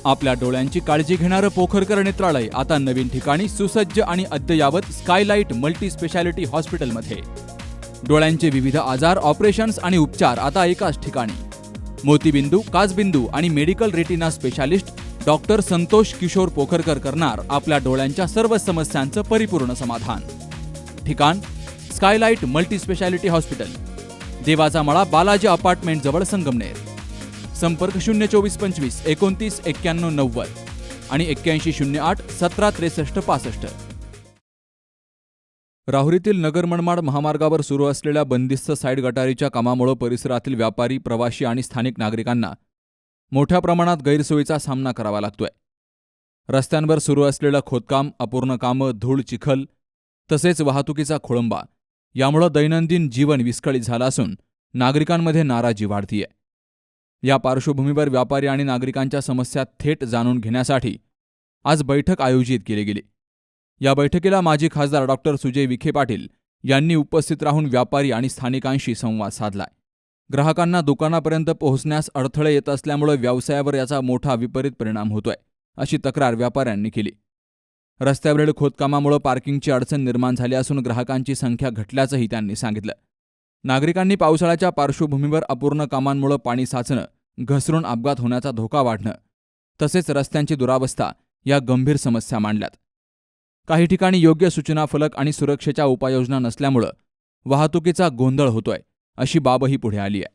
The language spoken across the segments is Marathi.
आपल्या डोळ्यांची काळजी घेणारं पोखरकर नेत्रालय आता नवीन ठिकाणी सुसज्ज आणि अद्ययावत स्कायलाइट मल्टी स्पेशालिटी हॉस्पिटलमध्ये. डोळ्यांचे विविध आजार, ऑपरेशन्स आणि उपचार आता एकाच ठिकाणी. मोतीबिंदू, काचबिंदू आणि medical retina specialist doctor Santosh Kishor Pokharkar करणार आपल्या डोळ्यांच्या सर्व समस्यांचं परिपूर्ण समाधान. ठिकाण स्कायलाइट मल्टी स्पेशालिटी हॉस्पिटल, देवाचा मळा, बालाजी अपार्टमेंट जवळ, संगमनेर. संपर्क 02425 29 91 90 आणि 8108 17 63 65. राहुरीतील नगर मनमाड महामार्गावर सुरू असलेल्या बंदिस्त साईड गटारीच्या कामामुळे परिसरातील व्यापारी, प्रवासी आणि स्थानिक नागरिकांना मोठ्या प्रमाणात गैरसोयीचा सामना करावा लागतोय. रस्त्यांवर सुरू असलेलं खोदकाम, अपूर्ण कामं, धूळ, चिखल तसेच वाहतुकीचा खोळंबा यामुळे दैनंदिन जीवन विस्कळीत झालं असून नागरिकांमध्ये नाराजी वाढतीये. या पार्श्वभूमीवर व्यापारी आणि नागरिकांच्या समस्या थेट जाणून घेण्यासाठी आज बैठक आयोजित केली गेली. या बैठकीला माजी खासदार डॉक्टर सुजय विखे पाटील यांनी उपस्थित राहून व्यापारी आणि स्थानिकांशी संवाद साधलाय. ग्राहकांना दुकानापर्यंत पोहोचण्यास अडथळे येत असल्यामुळे व्यवसायावर याचा मोठा विपरीत परिणाम होतोय, अशी तक्रार व्यापाऱ्यांनी केली. रस्त्यावरील खोदकामामुळे पार्किंगची अडचण निर्माण झाली असून ग्राहकांची संख्या घटल्याचंही त्यांनी सांगितलं. नागरिकांनी पावसाळ्याच्या पार्श्वभूमीवर अपूर्ण कामांमुळे पाणी साचणं, घसरून अपघात होण्याचा धोका वाढणं तसेच रस्त्यांची दुरावस्था या गंभीर समस्या मांडल्यात. काही ठिकाणी योग्य सूचना फलक आणि सुरक्षेच्या उपाययोजना नसल्यामुळं वाहतुकीचा गोंधळ होतोय, अशी बाबही पुढे आली आहे.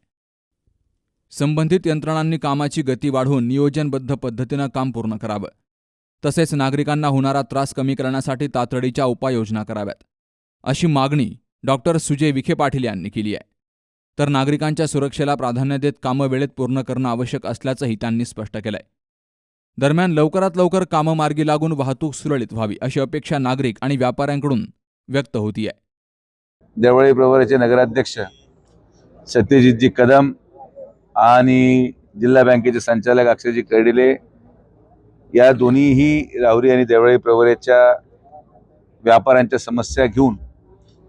संबंधित यंत्रणांनी कामाची गती वाढवून नियोजनबद्ध पद्धतीनं काम पूर्ण करावं. तसेच नागरिकांना होणारा त्रास कमी करण्यासाठी तातडीच्या उपाययोजना कराव्यात, अशी मागणी डॉक्टर सुजय विखे पाटील यांनी केली आहे. तर नागरिकांच्या सुरक्षेला प्राधान्य देत कामं वेळेत पूर्ण करणं आवश्यक असल्याचंही त्यांनी स्पष्ट केलंय. दरम्यान लवकरात लवकर कामं मार्गी लागून वाहतूक सुरळीत व्हावी अशी अपेक्षा नागरिक आणि व्यापाऱ्यांकडून व्यक्त होतीये. देवळी प्रवराचे नगराध्यक्ष सत्यजितजी कदम आणि जिल्हा बँकेचे संचालक अक्षयजी कर्डिले या दोन्हीही राहुरी आणि देवळी प्रवरेच्या व्यापाऱ्यांच्या समस्या घेऊन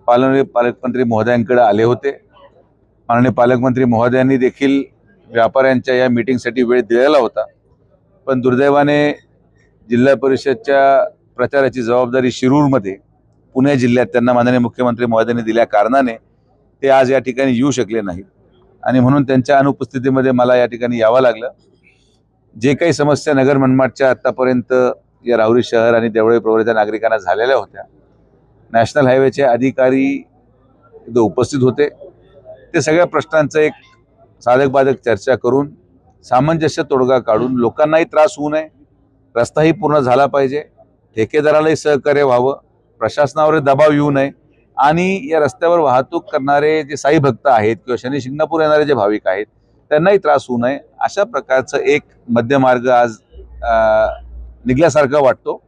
पालकमंत्री महोदयांकडे आले होते. माननीय पालकमंत्री महोदयांनी देखील व्यापाऱ्यांच्या या मीटिंगसाठी वेळ दिलेला होता, पण दुर्दैवाने जिल्हा परिषदच्या प्रचाराची जबाबदारी शिरूरमध्ये पुणे जिल्ह्यात त्यांना माननीय मुख्यमंत्री महोदयांनी दिल्या कारणाने ते आज या ठिकाणी येऊ शकले नाहीत आणि म्हणून त्यांच्या अनुपस्थितीमध्ये मला या ठिकाणी यावं लागलं. जे काही समस्या नगर मनमाडच्या आतापर्यंत या राहुरी शहर आणि देवळी प्रवरेच्या नागरिकांना झालेल्या होत्या, नॅशनल हायवेचे अधिकारी इथं उपस्थित होते. ते सगळ्या प्रश्नांचं एक साधक बाधक चर्चा करून सामंजस्य तोडगा काढून लोकांनाही त्रास होऊ नये, रस्ताही पूर्ण झाला पाहिजे, ठेकेदारालाही सहकार्य व्हावं, प्रशासनावर दबाव येऊ नये आणि या रस्त्यावर वाहतूक करणारे जे साई भक्त आहेत किंवा शनी शिंगणापूर येणारे जे भाविक आहेत त्यांनाही त्रास होऊ नये, अशा प्रकारचं एक मध्यमार्ग आज निघल्यासारखा वाटतो.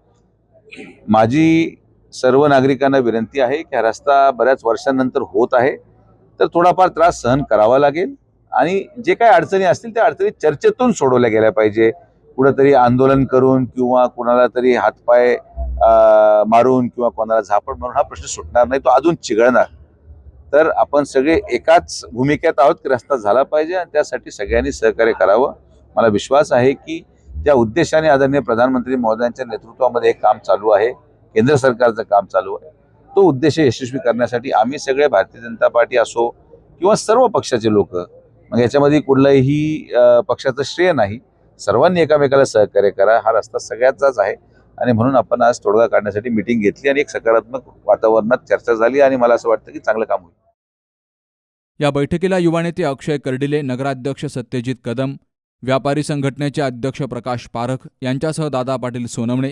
माझी सर्व नागरिकांना विनंती आहे की हा रस्ता बऱ्याच वर्षांनंतर होत आहे, तर थोडाफार त्रास सहन करावा लागेल आणि जे काही अडचणी असतील त्या अडचणी चर्चेतून सोडवल्या गेल्या पाहिजे. कुठंतरी आंदोलन करून किंवा कुणाला तरी हातपाय मारून किंवा कोणाला झापड मारून हा प्रश्न सुटणार नाही, तो अजून चिघळणार. तर आपण सगळे एकाच भूमिकेत आहोत की रस्ता झाला पाहिजे आणि त्यासाठी सगळ्यांनी सहकार्य करावं. मला विश्वास आहे की त्या उद्देशाने आदरणीय प्रधानमंत्री महोदयांच्या नेतृत्वामध्ये हे काम चालू आहे, केंद्र सरकारचं काम चालू आहे. तो उद्देश यशस्वी करण्यासाठी आम्ही सगळे भारतीय जनता पार्टी असो किंवा सर्व पक्षाचे लोक, मग याच्यामध्ये कुठल्याही पक्षाचं श्रेय नाही, सर्वांनी एकामेकाला सहकार्य करा. हा रस्ता सगळ्याचाच आहे आणि म्हणून आपण आज तोडगा काढण्यासाठी मीटिंग घेतली आणि एक सकारात्मक वातावरणात चर्चा झाली आणि मला असं वाटतं की चांगलं काम होईल. या बैठकीला युवा नेते अक्षय कर्डिले, नगराध्यक्ष सत्यजित कदम, व्यापारी संघटनेचे अध्यक्ष प्रकाश पारख यांच्यासह दादा पाटील सोनवणे,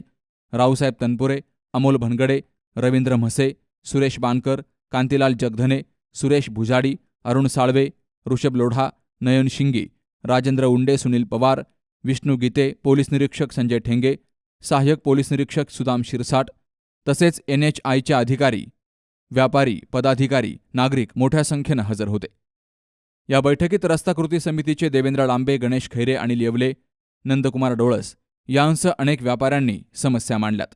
रावसाहेब तनपुरे, अमोल भनगडे, रवींद्र म्हसे, सुरेश बानकर, कांतीलाल जगधने, सुरेश भुजाडी, अरुण साळवे, ऋषभ लोढा, नयन शिंगी, राजेंद्र उंडे, सुनील पवार, विष्णू गीते, पोलीस निरीक्षक संजय ठेंगे, सहाय्यक पोलीस निरीक्षक सुदाम शिरसाट तसेच NHIचे अधिकारी, व्यापारी, पदाधिकारी, नागरिक मोठ्या संख्येनं हजर होते. या बैठकीत रस्ता कृती समितीचे देवेंद्र लांबे, गणेश खैरे, अनिल येवले, नंदकुमार डोळस यांसह अनेक व्यापाऱ्यांनी समस्या मांडल्यात.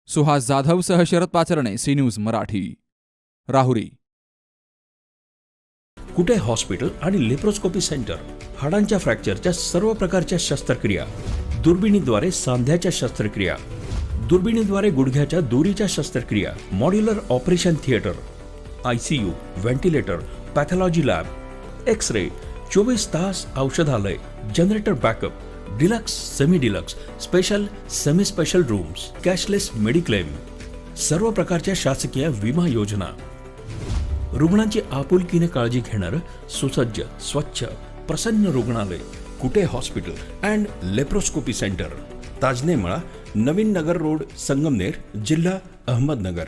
सुहास जाधवसह Sharad Pacharne, C news Marathi, Rahuri. Kute hospital आणि लेप्रोस्कोपी सेंटर, हाडांच्या फ्रॅक्चरच्या सर्व प्रकारच्या शस्त्रक्रिया, दुर्बिणीद्वारे सांध्याच्या शस्त्रक्रिया, दुर्बिणीद्वारे गुडघ्याच्या दोरीच्या शस्त्रक्रिया, modular operation theatre, ICU, ventilator, pathology lab, x ray, 24 तास औषधालय, generator backup, deluxe, semi deluxe, special, semi special rooms, cashless mediclaim, सर्व प्रकारच्या शासकीय विमा योजना, रुग्णांची आपुलकीने काळजी घेणारं सुसज्ज, स्वच्छ, प्रसन्न रुग्णालय, Kute hospital and laparoscopy centre, Tajne Mala, Navin Nagar road, Sangamner, जिल्हा अहमदनगर.